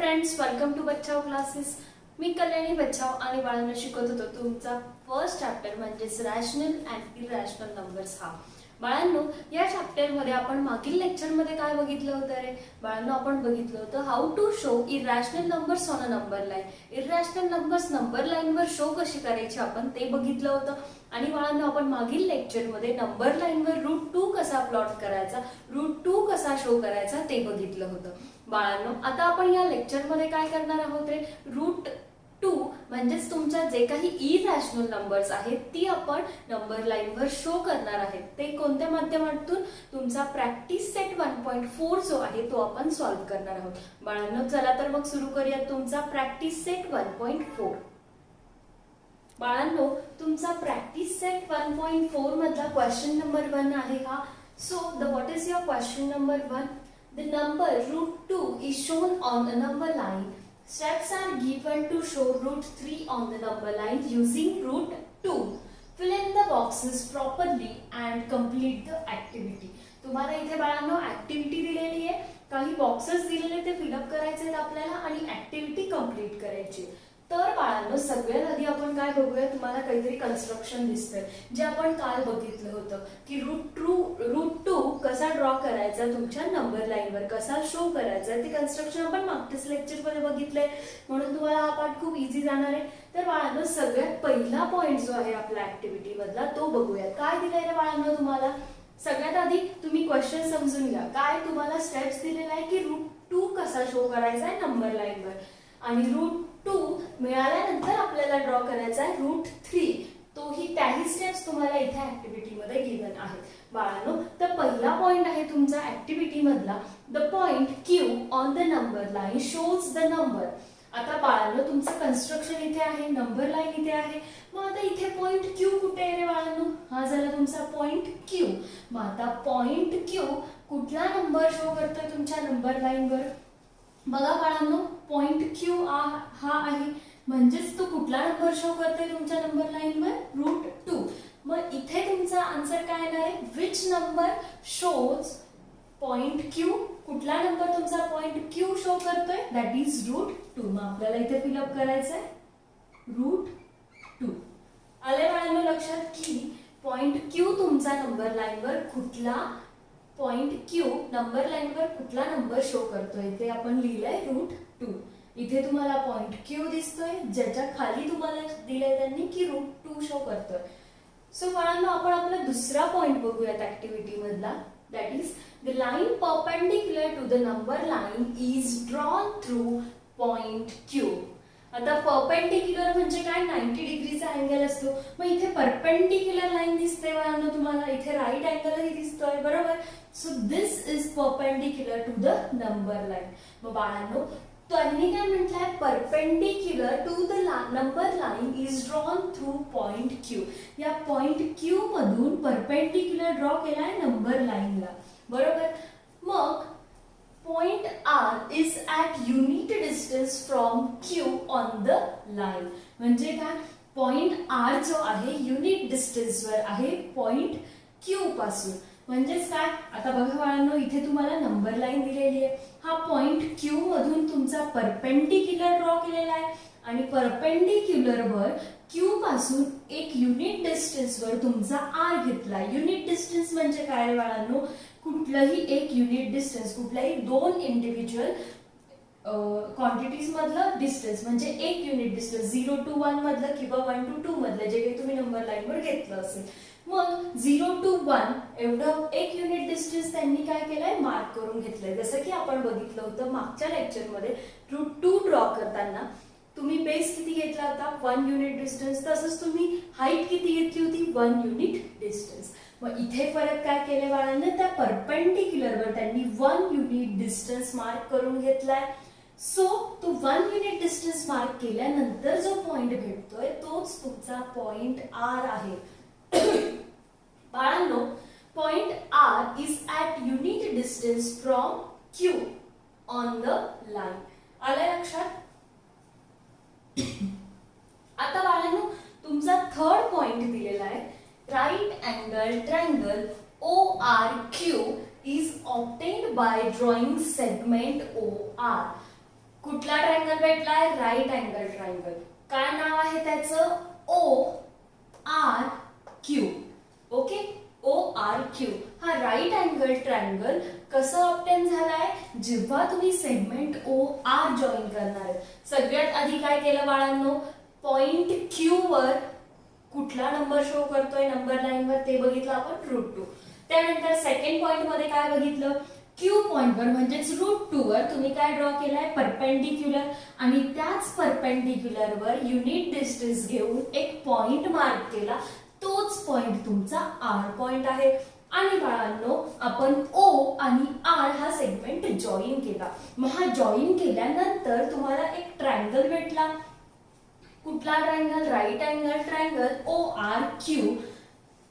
Friends, welcome to Bachchao classes. मी कल्याणी बच्चाओ आणि बाळांना शिकवत होतो तुमचा फर्स्ट चॅप्टर म्हणजेच रॅशनल अँड इरॅशनल नंबर्स. हा बाळांनो, या चॅप्टर मध्ये आपण मागील लेक्चर मध्ये काय बघितलं होतं रे बाळांनो? आपण बघितलं होतं how to show irrational numbers on a number line. Irrational numbers number line वर शो कशी करायची आपण ते बघितलं होतं. आणि बाळांनो, आपण मागील लेक्चर मध्ये नंबर लाईन वर √2 कसा प्लॉट करायचा, √2 कसा शो करायचा ते बघितलं होतं. बाळांनो, आता आपण या लेक्चर मध्ये काय करणार आहोत रे? √2 म्हणजेच तुमच्या जे काही इरॅशनल नंबर्स आहेत ती आपण नंबर लाईन वर शो करणार आहेत. ते कोणत्या माध्यमातून? तुमचा प्रॅक्टिस सेट 1.4 जो आहे तो आपण सॉल्व्ह करणार आहोत. बाळांनो, चला तर मग सुरू करूया तुमचा प्रॅक्टिस सेट 1.4. बाळांनो, तुमचा प्रॅक्टिस सेट 1.4 मधला क्वेश्चन नंबर 1 आहे हा. So what is your question number 1? The number √2 is shown on a number line. Steps are given to show √3 on the number line using √2. Fill in the boxes properly and complete the activity. तुम्हाला इथे बाळांनो activity दिलेली आहे, काही boxes दिलेले ते fill up करायचे आहेत आपल्याला आणि ऍक्टिव्हिटी कंप्लीट करायची. तर बाळांनो, सगळ्यात आधी आपण काय बघूया? तुम्हाला काहीतरी कन्स्ट्रक्शन दिसतंय जे आपण काल बघितलं होतं की √2 कसा ड्रॉ करायचा, तुमच्या नंबर लाईनवर कसा शो करायचा. ते कन्स्ट्रक्शन आपण मागच्याच लेक्चर मध्ये बघितलंय, म्हणून तुम्हाला हा पार्ट खूप इझी जाणार आहे. तर बाळांनो, सगळ्यात पहिला पॉइंट जो आहे आपल्या ऍक्टिव्हिटी मधला तो बघूया. काय दिलंय रे बाळांनो तुम्हाला? सगळ्यात आधी तुम्ही क्वेश्चन समजून घ्या. काय तुम्हाला स्टेप्स दिलेला आहे की √2 कसा शो करायचा आहे नंबर लाईनवर, आणि √2 मिळाल्यानंतर आपल्याला ड्रॉ करायचा आहे √3. तोही त्याही स्टेप्स तुम्हाला इथे ऍक्टिव्हिटी मध्ये गिवन आहेत. बाळांनो, तर पहिला पॉइंट आहे तुमचा ऍक्टिव्हिटी मधला, the point Q on the number line shows the number. आता बाळांनो, तुमचं कन्स्ट्रक्शन इथे आहे, नंबर लाईन इथे आहे. मग आता इथे पॉइंट Q कुठे आहे रे बाळांनो? हा झाला तुमचा पॉइंट Q. मग आता पॉइंट Q कुठला नंबर शो करतोय तुमच्या नंबर लाईनवर? बघा बाळांनो, पॉइंट Q हा आहे, म्हणजेच तो कुठला नंबर शो करतोय तुमच्या नंबर लाईनवर? √2. मग इथे तुमचा आन्सर काय येणार आहे? Which number shows point Q? कुठला नंबर तुमचा पॉइंट Q शो करतोय? That is √2. मग आपल्याला इथे फिलअप करायचं आहे √2. आले बाळांनो लक्षात की पॉइंट Q तुमचा नंबर लाईनवर कुठला पॉइंट Q नंबर लाईनवर कुठला नंबर शो करतोय ते आपण लिहिलंय √2. इथे तुम्हाला पॉइंट Q दिसतोय, ज्याच्या खाली तुम्हाला दिलंय त्यांनी की √2 शो करतोय. सो बाळांनो, आपण आपला दुसरा पॉइंट बघूयात ऍक्टिव्हिटी मधला, that is the line perpendicular to the number line is drawn through point Q. आता परपेंडिक्युलर म्हणजे काय? 90 डिग्रीचा अँगल असतो. मग इथे परपेंडिक्युलर लाईन दिसते बाळांनो तुम्हाला, इथे राईट अँगलही दिसतोय, बरोबर? So this is perpendicular to the number line. मग बाळांनो, त्यांनी काय म्हटलंय? Perpendicular to the number line is drawn through point Q. या पॉइंट Q मधून परपेंडिक्युलर ड्रॉ केलाय नंबर लाईनला, बरोबर? मग point R is at unit distance from Q on the line. म्हणजे काय? पॉइंट R जो आहे युनिट डिस्टन्स वर आहे पॉइंट Q पासून. म्हणजेच काय? आता बघा बाळांनो, इथे तुम्हाला नंबर लाईन दिलेली आहे, हा पॉइंट Q मधून तुमचा परपेंडिक्युलर ड्रॉ केलेला आहे आणि परपेंडिक्युलर वर Q पासून एक युनिट डिस्टन्स वर तुमचा R घेतला. युनिट डिस्टन्स म्हणजे काय बाळांनो? कुठलंही एक युनिट डिस्टन्स, कुठल्याही दोन इंडिव्हिज्युअल क्वांटिटीज मधलं डिस्टन्स, म्हणजे एक युनिट डिस्टन्स 0 to 1 मधलं किंवा 1 to 2 मधलं जे काही तुम्ही नंबर लाईनवर घेतलं असेल. मग 0 to 1 एवढं एक युनिट डिस्टन्स त्यांनी काय केलंय? मार्क करून घेतलंय. जसं की आपण बघितलं होतं मागच्या लेक्चर मध्ये √2 ड्रॉ करताना तुम्ही बेस किती घेतला होता? 1 युनिट डिस्टन्स. तसंच तुम्ही हाईट किती घेतली होती? 1 युनिट डिस्टन्स. मग इथे परत काय केलंय बाळांना? त्या परपेंडिक्युलरवर त्यांनी 1 युनिट डिस्टन्स मार्क करून घेतलाय. सो तो 1 युनिट डिस्टन्स मार्क केल्यानंतर जो पॉइंट भेटतोय तोच तुमचा पॉइंट R आहे. बाळांनो, point R is at unit distance from Q on the line. आलं लक्षात? आता बाळांनो, तुमचा थर्ड पॉइंट दिलेला आहे, right angle triangle ORQ is obtained by drawing segment OR. कुठला ट्रायंगल भेटलाय? Right angle triangle. काय नाव आहे त्याचं? ORQ. Okay, ORQ. हा राईट अँगल ट्रायंगल कसं ऑब्टेन झालाय? जेव्हा तुम्ही सेगमेंट OR जॉईन करणार आहे. सगळ्यात आधी काय केलं बाळांनो? पॉइंट Q वर कुठला नंबर शो करतोय नंबर लाईन वर ते बघितलं आपण, √2. त्यानंतर सेकंड पॉइंट मध्ये काय बघितलं? Q पॉइंट वर म्हणजेच √2 वर तुम्ही काय ड्रॉ केलाय? परपेंडिक्युलर. आणि त्याच परपेंडिक्युलर वर युनिट डिस्टन्स घेऊन एक पॉइंट मार्क केला. तोच पॉइंट तुमचा R पॉइंट आहे. आणि बाळांनो आपण O आणि R हा सेगमेंट जॉईन केला. मग हा जॉईन केल्यानंतर तुम्हाला एक ट्रायंगल भेटला. कुठला triangle? Right angle triangle ORQ.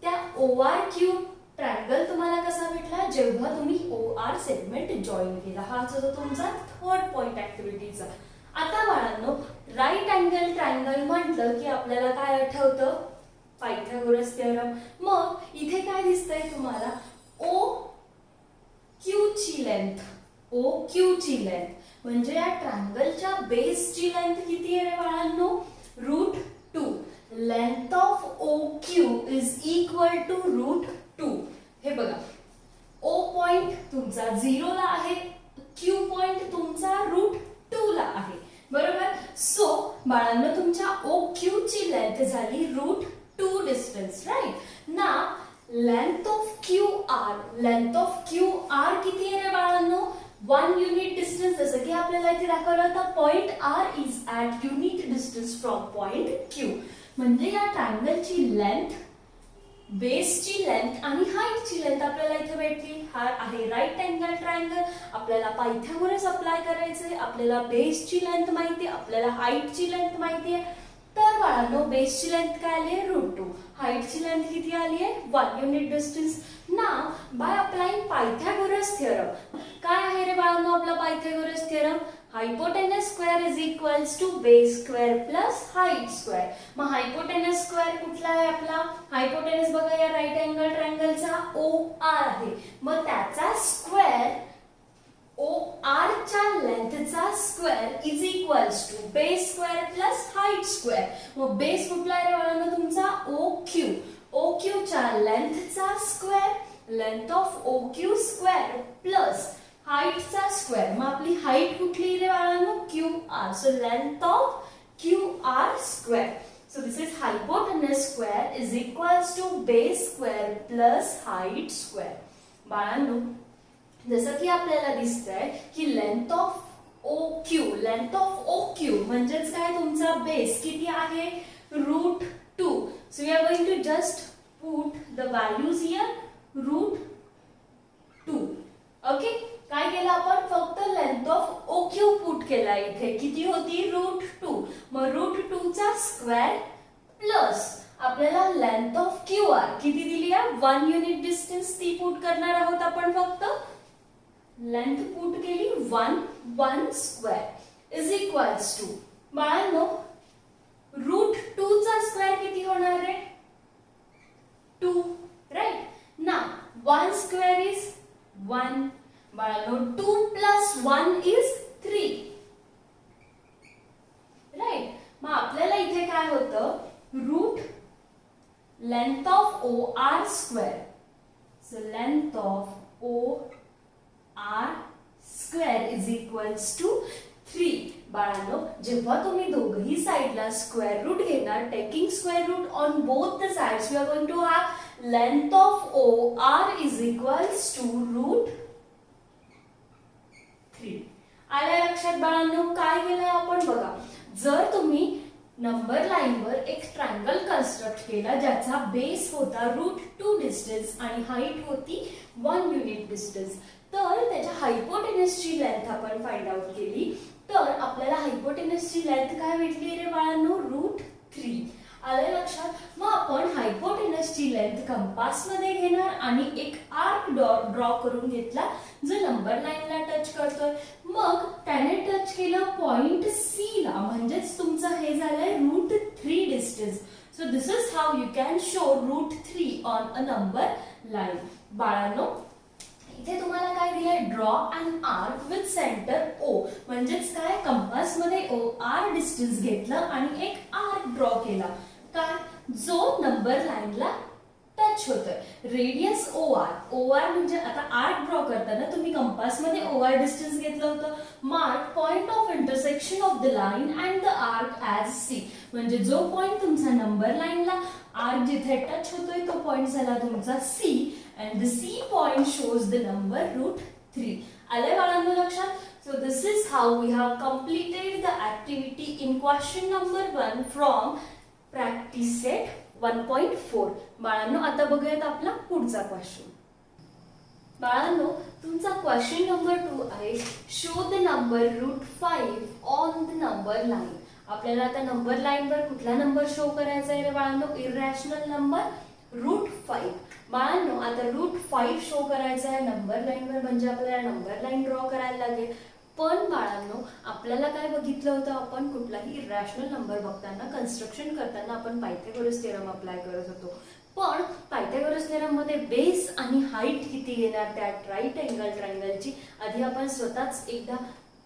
त्या ORQ ट्रायंगल तुम्हाला कसा भेटला? जेव्हा तुम्ही OR सेगमेंट जॉईन केला. हा जो तुमचा थर्ड पॉइंट ऍक्टिव्हिटीचा. आता बाळांनो राईट अँगल ट्रायंगल म्हटलं की आपल्याला काय आठवतं? Pythagoras theorem. मग इथे काय दिसतंय तुम्हाला? OQ ची लेंथ, OQ ची लेंथ म्हणजे या ट्रायंगलच्या बेसची लेंथ किती आहे रे बाळांनो? √2. Length of OQ is equal to √2. हे बघा, O पॉइंट तुमचा 0 ला आहे, Q पॉइंट तुमचा √2 ला आहे. बरोबर. सो बाळांनो तुमच्या OQ ची लेंथ झाली √2 distance. Right. Now length of QR, length of QR किती आहे रे बाळांनो? 1 युनिट डिस्टन्स. जसं की आपल्याला इथे दाखवलं होतं point R is at unit distance from point Q. म्हणजे या ट्रायंगलची लेंथ, बेसची लेंथ आणि हाईटची लेंथ आपल्याला इथे भेटली. हा आहे राईट अँगल ट्रायंगल. आपल्याला पायथागोरस अप्लाय करायचंय. आपल्याला बेसची लेंथ माहिती आहे, आपल्याला हाईटची लेंथ माहिती आहे. तर बाळांनो बेसची लेंथ काय आली आहे? √2. हाईटची लेंथ किती आली आहे? 1 unit distance. Now by applying Pythagoras theorem. काय आहे रे बाळांनो आपला Pythagoras theorem? Hypotenuse square is equals to base square plus height square. मग हायपोटेनस स्क्वेअर कुठला आहे आपला? हायपोटेनस बघा या राईट अँगल ट्रायंगलचा OR आहे. मग त्याचा स्क्वेअर OR च्या लेंथचा square is equals to base square plus height square. मग बेस कुठला आहे रे बाळांनो? तुमचा OQ. OQ च्या लेंथचा square, length of OQ square plus हाईटचा स्क्वेअर. मग आपली हाईट कुठली रे बाळांनो? QR. So length of QR square. So this is hypotenuse square is equals to base square plus height square. बाळांनो जसं की आपल्याला दिसतंय की लेंथ ऑफ OQ म्हणजेच काय? तुमचा बेस किती आहे? √2. So we are going to just put the values here √2. Okay. काय केलं आपण? फक्त लेंथ ऑफ OQ पुट केला इथे. किती होती? √2. मग √2 चा स्क्वेअर प्लस आपल्याला लेंथ ऑफ QR किती दिली आहे? 1 युनिट डिस्टन्स. ती पुट करणार आहोत आपण. फक्त लेंथ पुट केली 1 स्क्वेअर इज इक्वल्स टू बाळांनो √2 चा स्क्वेअर किती होणार आहे? 2. राईट. Now 1 square is 1. बाळांनो 2 प्लस 1 इज 3. राईट. मग आपल्याला इथे काय होतं? Root length of OR square. So length of OR square is equals to 3. बाळांनो जेव्हा तुम्ही दोघही साइडला स्क्वेअर रूट घेणार, taking square root on both the sides, we are going to have length of OR is equals to √3. आल्या लक्षात बाळांनो? काय केलंय आपण बघा. जर तुम्ही नंबर लाईनवर एक ट्रायंगल कन्स्ट्रक्ट केला ज्याचा बेस होता √2 डिस्टन्स आणि हाईट होती 1 युनिट डिस्टन्स, तर त्याच्या हायपोटेनसची लेंथ आपण फाइंड आउट केली. तर आपल्याला हायपोटेनसची लेंथ काय भेटली रे बाळांनो? √3. आलं लक्षात? मग आपण हायपोटेनसची लेंथ कंपास मध्ये घेणार आणि एक आर्क ड्रॉ करून घेतला जो नंबर लाईनला टच करतोय. मग त्याने टच केलं पॉइंट C ला, म्हणजेच तुमचं हे झालंय √3 distance. So this is how you can show √3 on a number line. बाळांनो इथे तुम्हाला काय दिलंय, draw and arc with centre O, म्हणजेच काय, कंपास मध्ये R डिस्टन्स घेतलं आणि एक आर्क ड्रॉ केला, काय, जो नंबर लाईनला टच होतोय. रेडियस OR म्हणजे आता आर्क ड्रॉ करताना तुम्ही कंपास मध्ये OR डिस्टन्स घेतलं होतं. Mark point of intersection of the line and the arc as C, म्हणजे जो पॉइंट तुमचा नंबर लाईनला आर्क जिथे टच होतोय तो पॉइंट झाला तुमचा C, and the C point shows the number √3. आले बाळांनो लक्षात? So this is how we have completed the activity in question number 1 from practice set 1.4. बाळांनो आता बघूयात आपला पुढचा क्वेश्चन. बाळांनो तुमचा क्वेश्चन नंबर 2 आहे, show the number √5 on the number line. आपल्याला आता नंबर लाईन वर कुठला नंबर शो करायचा आहे रे बाळांनो, इरॅशनल नंबर √5. बाळांनो आता √5 शो करायचा आहे नंबर लाईन वर, म्हणजे आपल्याला नंबर लाईन ड्रॉ करायला लागेल. पण बाळांनो आपल्याला काय बघितलं होतं, आपण कुठलाही इरॅशनल नंबर बघताना, कन्स्ट्रक्शन करताना आपण पायथागोरस थेरम अप्लाय करत होतो. पण पायथागोरस थेरम मध्ये बेस आणि हाईट किती घेणार त्या राईट अँगल ट्रायंगलची आधी आपण स्वतःच एकदा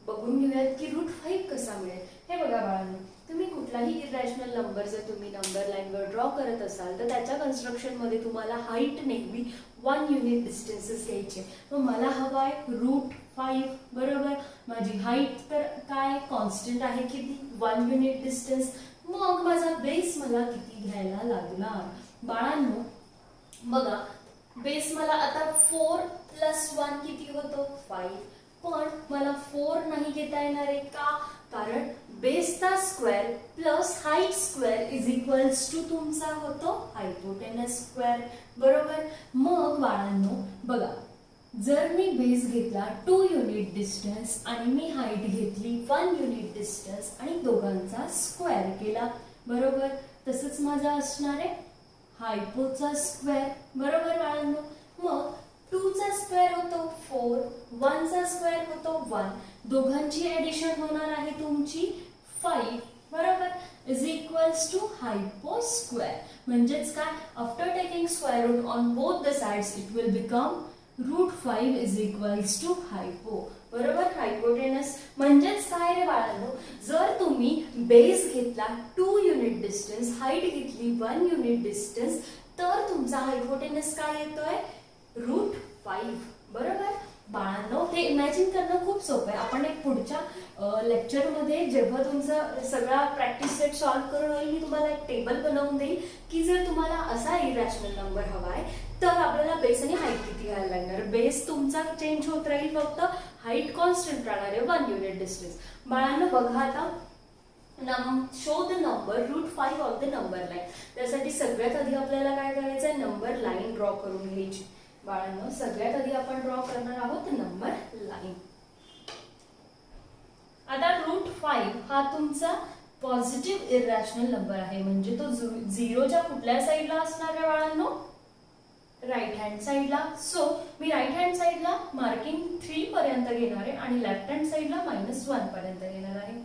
बघून घेऊयात की √5 कसा मिळेल. हे बघा बाळांनो, तुम्ही कुठलाही इरॅशनल नंबर जर तुम्ही नंबर लाईनवर ड्रॉ करत असाल तर त्याच्या कन्स्ट्रक्शन मध्ये तुम्हाला हाईट नेहमी 1 युनिट डिस्टन्सेस घ्यायचे. मग मला हवा आहे √5, बरोबर. माझी हाईट तर काय कॉन्स्टंट आहे किती, 1 युनिट डिस्टन्स. मग माझा बेस मला किती घ्यायला लागणार बाळांनो, बघा बेस मला आता 4 + 1 किती होतो, 5. पण मला 4 नाही घेता येणार आहे का, कारण बेसचा square plus height square is equals to तुमचा होतो हायपोटेनस स्क्वेअर, बरोबर. मग बाळांनो बघा, जर मी बेस घेतला 2 युनिट डिस्टन्स आणि मी हाईट घेतली 1 युनिट डिस्टन्स आणि दोघांचा स्क्वेअर केला, बरोबर. तसंच माझा असणार आहे हायपोचा स्क्वेअर, बरोबर बाळांनो. मग 2 चा स्क्वेअर होतो 4, 1 चा स्क्वेअर होतो 1, दोघांची ऍडिशन होणार आहे तुमची 5, बरोबर, is equals to hypo square. म्हणजेच काय, after taking square root on both the sides it will become √5 is equals to hypo, बरोबर, हायपोटेनस. म्हणजेच काय रे बाळांनो, जर तुम्ही बेस घेतला 2 युनिट डिस्टन्स, हाईट घेतली 1 युनिट डिस्टन्स, तर तुमचा हायपोटेनस काय येतोय, √5, बरोबर. बाळांनो हे इमॅजिन करणं खूप सोपं आहे. आपण एक पुढच्या लेक्चरमध्ये जेव्हा तुमचा सगळा प्रॅक्टिस सेट सॉल्व्ह करून होईल, मी तुम्हाला एक टेबल बनवून देईल की जर तुम्हाला असा इरॅशनल नंबर हवा आहे तर आपल्याला बेस आणि हाईट किती घ्यायला लागणार. बेस तुमचा चेंज होत राहील, फक्त हाईट कॉन्स्टंट राहणार आहे 1 युनिट डिस्टन्स. बाळांनो बघा आता, show the number √5 of the number line. त्यासाठी सगळ्यात आधी आपल्याला काय करायचं आहे, नंबर लाईन ड्रॉ करून घ्यायची. बाळांनो सगळ्यात आधी आपण ड्रॉ करणार आहोत नंबर लाईन. आता √5 हा तुमचा पॉझिटिव्ह इरॅशनल नंबर आहे, म्हणजे तो 0च्या कुठल्या साईडला असणार आहे बाळांनो, राईट हँड साईडला. सो मी राईट हँड साईडला मार्किंग 3 पर्यंत घेणार आहे आणि लेफ्ट हँड साईडला -1 पर्यंत घेणार आहे.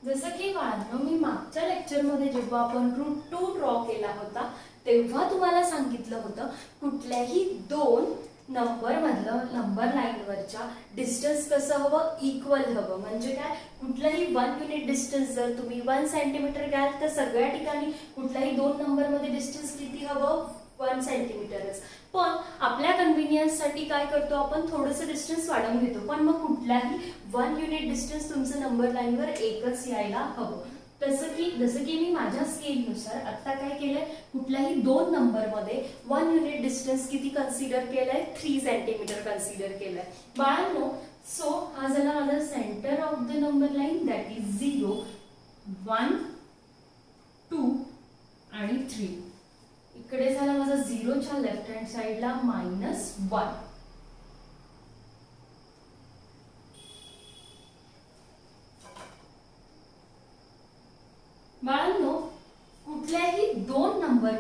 जसं की बाळांनो मी मागच्या लेक्चरमध्ये जेव्हा आपण √2 ड्रॉ केला होता तेव्हा तुम्हाला सांगितलं होतं कुठल्याही 2 नंबर मधलं नंबर लाईनवरच्या डिस्टन्स कसं हवं, इक्वल हवं. म्हणजे काय, कुठलाही 1 युनिट डिस्टन्स जर तुम्ही 1 सेंटीमीटर घ्याल तर सगळ्या ठिकाणी कुठल्याही 2 नंबर मध्ये डिस्टन्स किती हवं, 1 सेंटीमीटरच. पण आपल्या कन्व्हिनियन्स साठी काय करतो आपण, थोडंसं डिस्टन्स वाढवून घेतो. पण मग कुठल्याही 1 युनिट डिस्टन्स तुमचं नंबर लाईनवर एकच यायला हवं. जसं की मी माझ्या स्केलनुसार आता काय केलंय, कुठल्याही 2 नंबर मध्ये 1 युनिट डिस्टन्स किती कन्सिडर केलंय, 3 सेंटीमीटर कन्सिडर केलंय बाळांनो. सो हा झाला माझा centre of the number line, that is 0, 1, 2 आणि 3. इकडे झाला माझा 0च्या लेफ्ट हँड साईडला -1.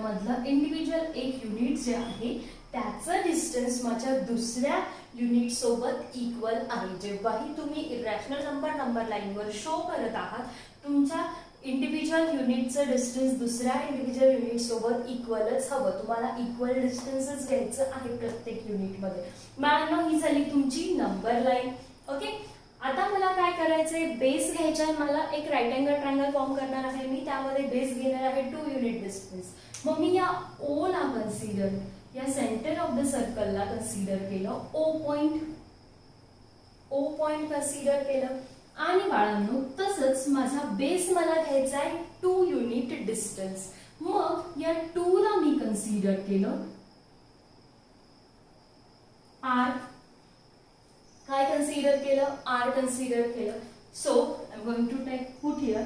मधलं इंडिव्हिज्युअल एक युनिट जे आहे त्याचं डिस्टन्स माझ्या दुसऱ्या युनिट सोबत इक्वल आहे. जेव्हाही तुम्ही इरॅशनल नंबर लाईनवर शो करत आहात तुमच्या इंडिव्हिज्युअल युनिटचं डिस्टन्स दुसऱ्या इंडिव्हिज्युअल युनिट सोबत इक्वलच हवं. तुम्हाला इक्वल डिस्टन्सच घ्यायचं आहे प्रत्येक युनिटमध्ये. बाळांनो ही झाली तुमची नंबर लाईन. ओके, आता मला काय करायचंय, बेस घ्यायचा आहे. मला एक राईट अँगल ट्रायंगल फॉर्म करणार आहे मी. त्यामध्ये बेस घेणार आहे 2 युनिट डिस्टन्स. मग मी या ओ ला कन्सिडर, या सेंटर ऑफ द सर्कलला कन्सिडर केलं. ओ पॉइंट कन्सिडर केलं. आणि बाळांनो तसंच माझा बेस मला घ्यायचा आहे 2 युनिट डिस्टन्स. मग या 2 ला मी कन्सिडर केलं आर. काय कन्सिडर केलं, आर कन्सिडर केलं. So I am going to take put here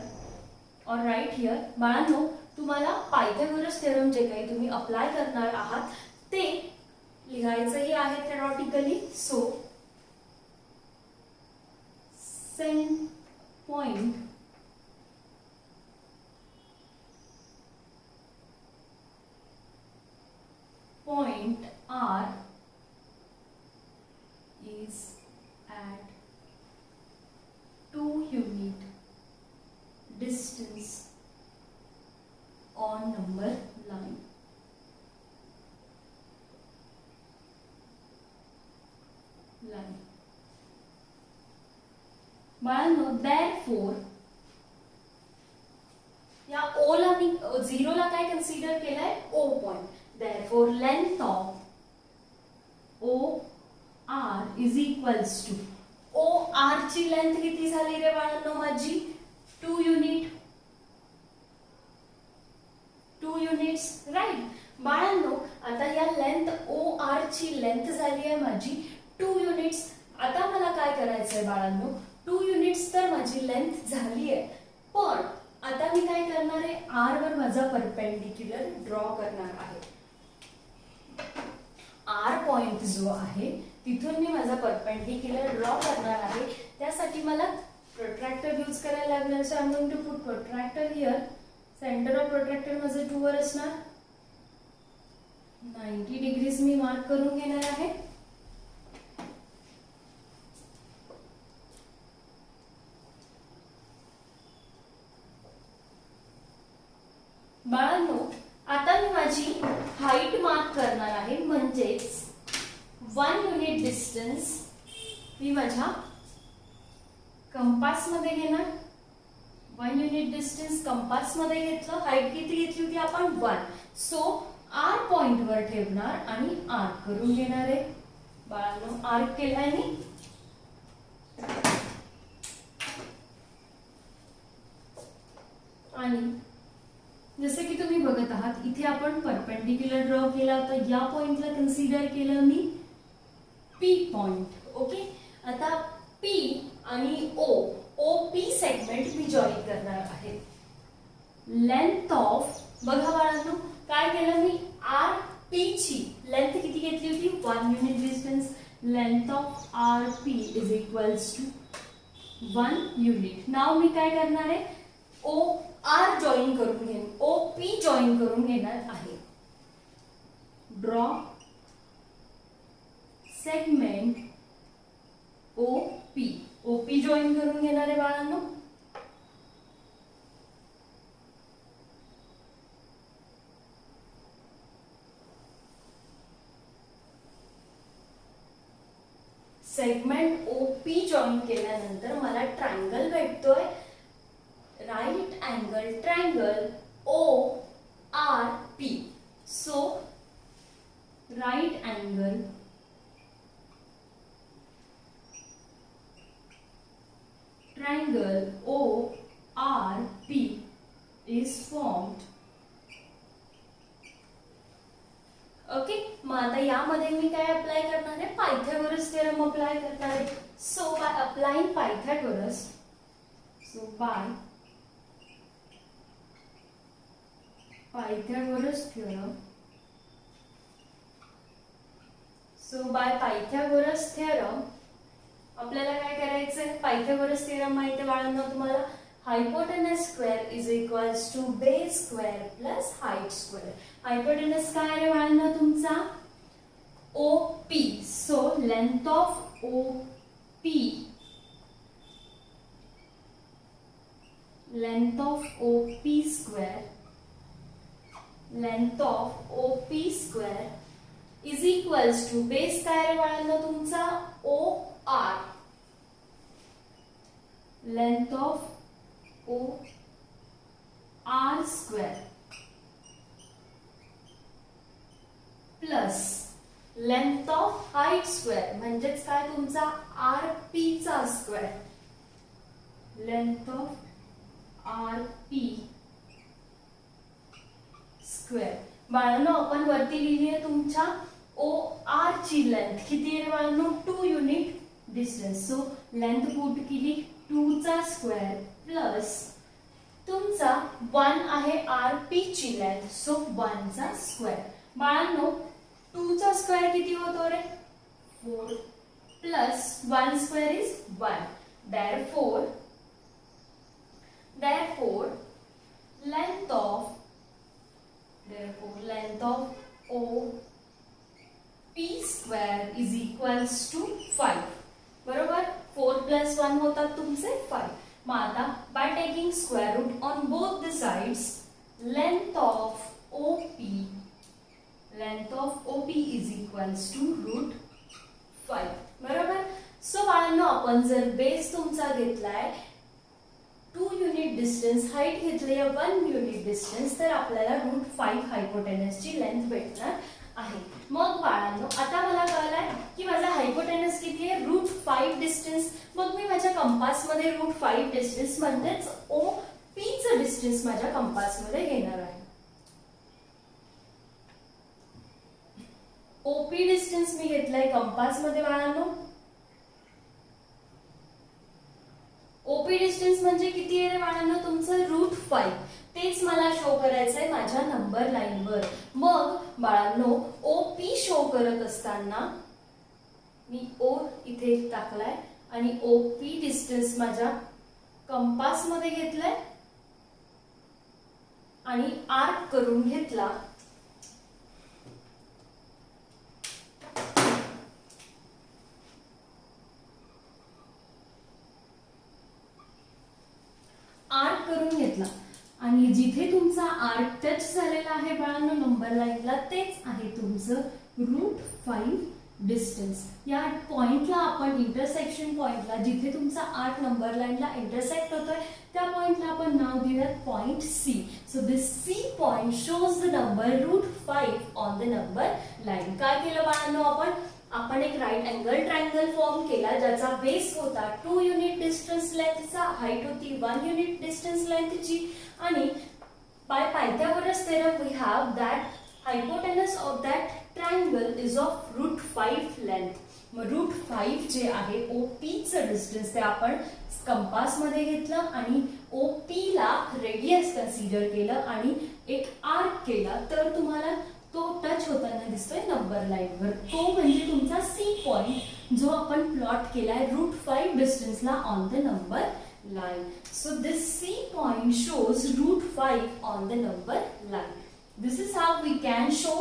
or right here. बाळांनो तुम्हाला पायथागोरस थेरम जे काही तुम्ही अप्लाय करणार आहात ते लिहायचंही आहे theoretically. So centre point R is at 2 unit distance on number line. बाळांनो therefore या ओ ला मी 0 ला काय कन्सिडर केलाय, O point. therefore length of OR is equals to OR ची लेंथ किती झाली रे बाळांनो माझी 2 युनिट, 2 युनिट्स राईट. बाळांनो आता या लेंथ OR ची लेंथ झाली आहे माझी 2 युनिट्स. आता मला काय करायचंय बाळांनो, 2 युनिट्स तर माझी लेंथ झाली आहे. पण आता मी काय करणार आहे, आर वर माझा परपेंडिक्युलर ड्रॉ करणार आहे. आर पॉइंट जो आहे तिथून मी माझा परपेंडिक्युलर ड्रॉ करणार आहे. त्यासाठी मला प्रोट्रॅक्टर यूज करायला लागणार. So I am going to put protractor here. Centre of protractor माझं 2 वर असणार. 90 डिग्रीज मी मार्क करून घेणार आहे. बाळांनो आता मी माझी हाईट मार्क करणार आहे. म्हणजेच 1 युनिट डिस्टन्स मी माझ्या कंपास मध्ये घेणार. 1 युनिट डिस्टन्स कंपास मध्ये घेतलं. हाईट किती घेतली होती आपण 1. सो आर पॉइंट वर ठेवणार आणि आर्क करून घेणार आहे. बाळांनो आर्क केलाय मी. आणि जसे की तुम्ही बघत आहात इथे आपण परपेंडिक्युलर ड्रॉ केला होता. या पॉइंटला कन्सिडर केलं मी पी पॉइंट. ओके, आता पी आणि ओ पी सेगमेंट मी जॉईन करणार आहे. लेंथ ऑफ बघा बाळांनो काय केलं मी, आर पी ची लेंथ किती घेतली होती 1 unit distance. Length of R P is equals to 1 unit. नाव मी काय करणार आहे, ओ आर जॉईन करून घेईन, ओ पी जॉईन करून घेणार आहे. Draw segment O P join करून घेणार आहे बाळांनो. सेगमेंट ओ पी जॉईन केल्यानंतर मला ट्रायंगल भेटतोय. Right angle triangle ORP. So right angle triangle ORP is formed. Okay, मग आता यामध्ये मी काय अप्लाय करणार आहे, पायथागोरस थेरम अप्लाय करणार आहे. So bye applying Pythagoras, Pythagoras theorem. So by Pythagoras theorem आपल्याला काय करायचंय, पायथागोरस थेरम माहिती आहे बाळांनो तुम्हाला. Hypotenuse square is equals to base square plus height square. Hypotenuse काय आहे बाळांनो तुमचा OP. So length of OP, length of OP square, length of OP square is equals to base काय आहे बाळांनो तुमचा OR, length of OR square plus length of height square म्हणजेच काय तुमचा RP चा square, length of RP square. बाळांनो आपण वरती लिहिली आहे तुमच्या OR ची लेंथ किती आहे बाळांनो 2 unit distance. So length put केली 2 चा स्क्वेअर प्लस तुमचा 1 आहे RP ची लेंथ सो 1 चा स्क्वेअर. बाळांनो 2 चा स्क्वेअर किती होतो रे 4 plus 1 square is 1. therefore length of OP square is equals to 5. बरोबर 4 प्लस 1 होतात तुमचे 5. मग आता by taking square root on both the sides length of OP is equals to root 5. बरोबर. सो बाळांनो आपण जर बेस तुमचा घेतलाय 2 युनिट डिस्टन्स, हाईट घेतली आहे 1 युनिट डिस्टन्स, तर आपल्याला रूट 5 हायपोटेनसची लेंथ भेटणार आहे. मग बाळांनो आता मला कळलंय की माझा हायपोटेनस किती आहे रूट 5 डिस्टन्स. मग मी माझ्या कंपास मध्ये रूट 5 डिस्टन्स म्हणजेच OP चं डिस्टन्स माझ्या कंपास मध्ये घेणार आहे. OP डिस्टन्स मी घेतलाय कंपास मध्ये बाळांनो. OP डिस्टन्स म्हणजे किती आहे रे बाळांनो तुमचं रूट 5. तेच मला शो करायचं आहे माझ्या नंबर लाईनवर. मग बाळांनो OP शो करत असताना मी O इथे टाकलाय आणि OP डिस्टन्स माझ्या कंपास मध्ये घेतलाय आणि आर्क करून घेतला. आर्क करून घेतला आणि जिथे तुमचा आर्क टच झालेला आहे बाळांनो नंबर लाईनला तेच आहे तुमचं रूट 5 डिस्टन्स. या पॉइंटला आपण इंटरसेक्शन पॉइंटला जिथे तुमचा आर्क नंबर लाईनला इंटरसेक्ट होतोय त्या पॉइंटला आपण नाव दिलं point C. So this C point shows the number root 5 on the number line. काय केलं बाळांनो आपण एक राईट अँगल ट्रायंगल फॉर्म केला ज्याचा बेस होता 2 युनिट डिस्टन्स लेंथचा, हाईट होती 1 युनिट डिस्टन्स लेंथची आणि by Pythagoras theorem we have that hypotenuse of that triangle is of root 5 length. मग रूट 5 जे आहे OP चं डिस्टन्स ते आपण कंपास मध्ये घेतलं आणि OP ला रेडियस कन्सिडर केलं आणि एक आर्क केला तर तुम्हाला तो टच होताना दिसतोय नंबर लाईनवर. तो म्हणजे तुमचा C पॉइंट जो आपण प्लॉट केलाय रूट 5 डिस्टन्सला on the number line. So this C point shows root 5 on the number line. This is how we can show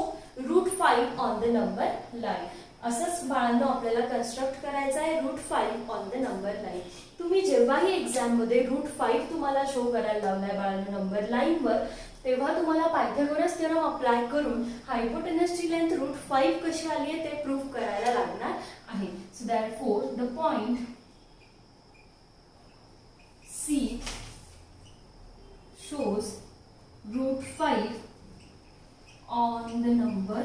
root 5 on the number line. असंच बाळांनो आपल्याला कन्स्ट्रक्ट करायचं आहे root 5 on the number line. तुम्ही जेव्हाही exam मध्ये route 5 तुम्हाला show करायला लावलाय बाळांनो नंबर लाईनवर तेव्हा तुम्हाला पायथागोरस थिअरम अप्लाय करून हायपोटेनसची लेंथ रूट 5 कशी आली आहे ते प्रूव्ह करायला लागणार आहे. So therefore the point C shows root 5 on the number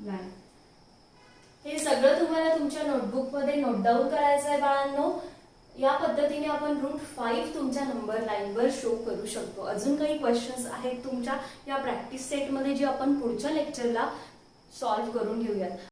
line. हे सगळं तुम्हाला तुमच्या नोटबुक मध्ये नोट डाऊन करायचं आहे बाळांनो. या पद्धतीने आपण रूट 5 तुमच्या नंबर लाईनवर शो करू शकतो. अजून काही क्वेश्चन्स आहेत तुमच्या या प्रॅक्टिस सेट मध्ये जे आपण पुढच्या लेक्चरला सॉल्व्ह करून घेऊयात.